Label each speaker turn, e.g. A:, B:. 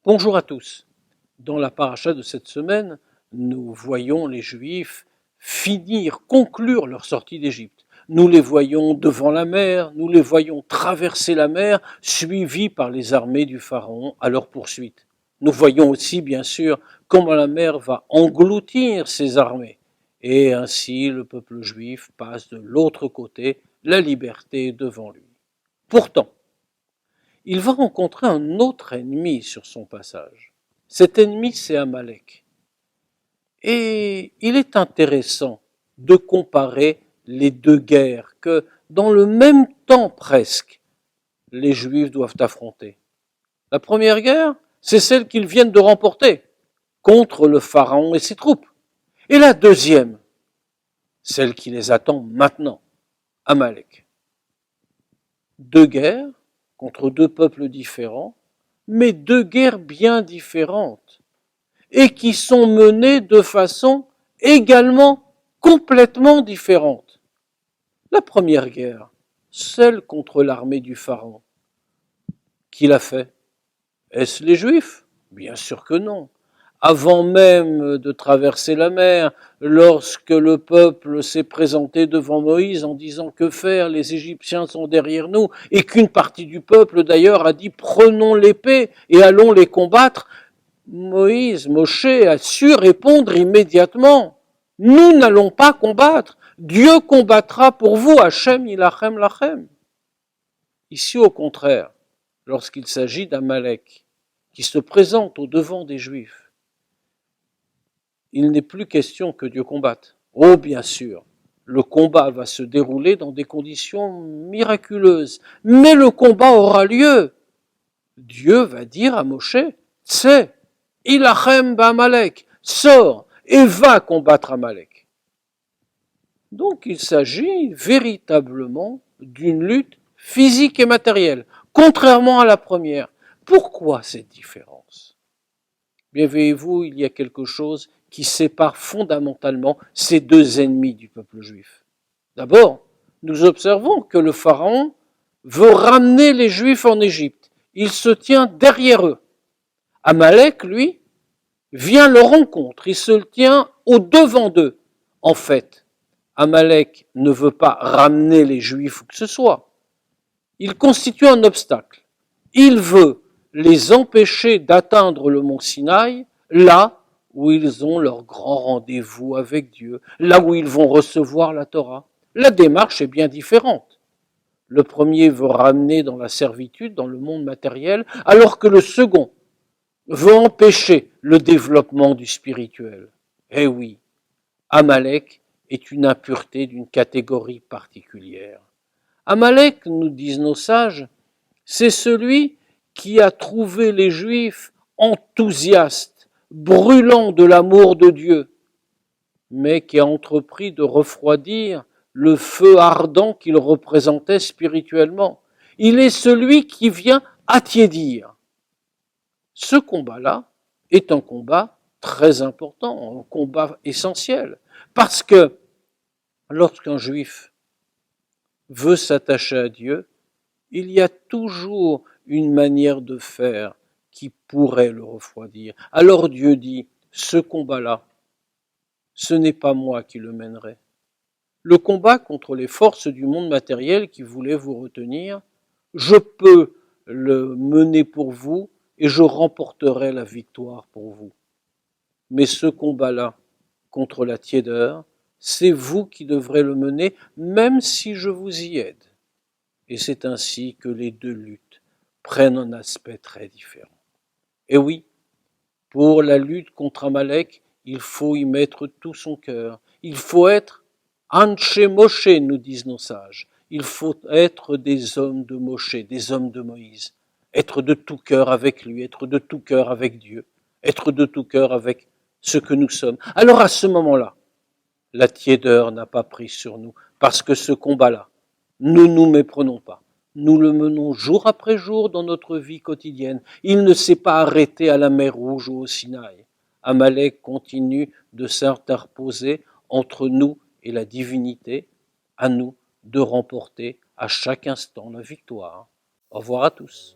A: Bonjour à tous. Dans la paracha de cette semaine, nous voyons les Juifs conclure leur sortie d'Égypte. Nous les voyons devant la mer, nous les voyons traverser la mer, suivis par les armées du Pharaon à leur poursuite. Nous voyons aussi, bien sûr, comment la mer va engloutir ces armées. Et ainsi, le peuple juif passe de l'autre côté, la liberté devant lui. Pourtant, il va rencontrer un autre ennemi sur son passage. Cet ennemi, c'est Amalek. Et il est intéressant de comparer les deux guerres que, dans le même temps presque, les Juifs doivent affronter. La première guerre, c'est celle qu'ils viennent de remporter contre le Pharaon et ses troupes. Et la deuxième, celle qui les attend maintenant, Amalek. Deux guerres contre deux peuples différents, mais deux guerres bien différentes, et qui sont menées de façon également complètement différente. La première guerre, celle contre l'armée du Pharaon, qui l'a fait? Est-ce les Juifs? Bien sûr que non. Avant même de traverser la mer, lorsque le peuple s'est présenté devant Moïse en disant que faire, les Égyptiens sont derrière nous, et qu'une partie du peuple d'ailleurs a dit prenons l'épée et allons les combattre, Moshe a su répondre immédiatement, nous n'allons pas combattre, Dieu combattra pour vous, Hachem ilachem lachem. Ici au contraire, lorsqu'il s'agit d'Amalek, qui se présente au devant des Juifs, il n'est plus question que Dieu combatte. Oh, bien sûr, le combat va se dérouler dans des conditions miraculeuses, mais le combat aura lieu. Dieu va dire à Moshe, Tseh, ilachem ba'Amalek, sors et va combattre Amalek. Donc il s'agit véritablement d'une lutte physique et matérielle, contrairement à la première. Pourquoi cette différence? Bien voyez-vous, il y a quelque chose qui sépare fondamentalement ces deux ennemis du peuple juif. D'abord, nous observons que le Pharaon veut ramener les Juifs en Égypte. Il se tient derrière eux. Amalek, lui, vient leur rencontre. Il se tient au devant d'eux. En fait, Amalek ne veut pas ramener les Juifs où que ce soit. Il constitue un obstacle. Il veut les empêcher d'atteindre le mont Sinaï, là où ils ont leur grand rendez-vous avec Dieu, là où ils vont recevoir la Torah. La démarche est bien différente. Le premier veut ramener dans la servitude, dans le monde matériel, alors que le second veut empêcher le développement du spirituel. Eh oui, Amalek est une impureté d'une catégorie particulière. Amalek, nous disent nos sages, c'est celui qui a trouvé les Juifs enthousiastes, brûlants de l'amour de Dieu, mais qui a entrepris de refroidir le feu ardent qu'il représentait spirituellement. Il est celui qui vient attiédir. Ce combat-là est un combat très important, un combat essentiel, parce que lorsqu'un juif veut s'attacher à Dieu, il y a toujours une manière de faire qui pourrait le refroidir. Alors Dieu dit, ce combat-là, ce n'est pas moi qui le mènerai. Le combat contre les forces du monde matériel qui voulaient vous retenir, je peux le mener pour vous et je remporterai la victoire pour vous. Mais ce combat-là contre la tiédeur, c'est vous qui devrez le mener, même si je vous y aide. Et c'est ainsi que les deux luttes prennent un aspect très différent. Et oui, pour la lutte contre Amalek, il faut y mettre tout son cœur. Il faut être Anshe Moshe, nous disent nos sages. Il faut être des hommes de Moshe, des hommes de Moïse. Être de tout cœur avec lui, être de tout cœur avec Dieu, être de tout cœur avec ce que nous sommes. Alors à ce moment-là, la tiédeur n'a pas pris sur nous, parce que ce combat-là, ne nous méprenons pas. Nous le menons jour après jour dans notre vie quotidienne. Il ne s'est pas arrêté à la mer Rouge ou au Sinaï. Amalek continue de s'interposer entre nous et la divinité, à nous de remporter à chaque instant la victoire. Au revoir à tous.